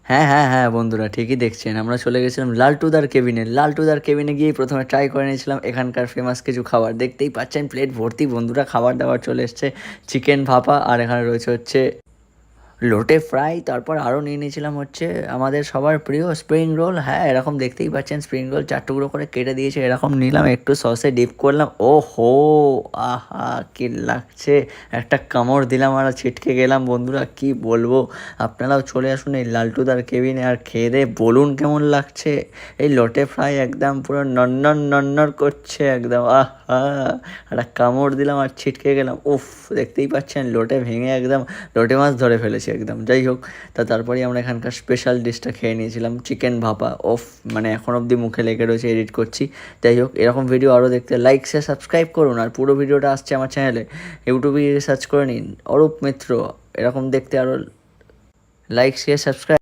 হ্যাঁ হ্যাঁ হ্যাঁ বন্ধুরা, ঠিকই দেখছেন, আমরা চলে গেছিলাম লালটুদার কেবিনে। লালটুদার কেবিনে গিয়ে প্রথমে ট্রাই করে নিয়েছিলাম এখানকার ফেমাস কিছু খাবার। দেখতেই পাচ্ছেন প্লেট ভর্তি বন্ধুরা, খাবার দাবার চলে এসছে। চিকেন ভাপা, আর এখানে রয়েছে হচ্ছে লোটে ফ্রাই। তারপর আরও নিয়ে নিয়েছিলাম হচ্ছে আমাদের সবার প্রিয় স্প্রিং রোল। হ্যাঁ, এরকম দেখতেই পাচ্ছেন স্প্রিং রোল 4 টুকরো করে কেটে দিয়েছে, এরকম নিলাম, একটু সসে ডিপ করলাম। ও হো, আহা কি লাগছে! একটা কামড় দিলাম আর ছিটকে গেলাম বন্ধুরা, কি বলবো। আপনারাও চলে আসুন এই লালটুদার কেবিনে আর খেয়ে দিয়ে বলুন কেমন লাগছে। এই লোটে ফ্রাই একদম পুরো নন্নর নন্নর করছে একদম, আহা! একটা কামড় দিলাম আর ছিটকে গেলাম। উফ, দেখতেই পাচ্ছেন লোটে ভেঙে একদম লোটে মাছ ধরে ফেলেছি একদম। যাই হোক, তারপরেই আমরা এখানকার স্পেশাল ডিশটা খেয়ে নিয়েছিলাম, চিকেন ভাপা। ওফ, মানে এখন অবধি মুখে লেগে রয়েছে, এডিট করছি। যাই হোক, এরকম ভিডিও আরও দেখতে লাইক শেয়ার সাবস্ক্রাইব করুন। আর পুরো ভিডিওটা আসছে আমার চ্যানেলে, ইউটিউবে সার্চ করে নিন অরূপ মিত্র। এরকম দেখতে আরও লাইক শেয়ার সাবস্ক্রাইব।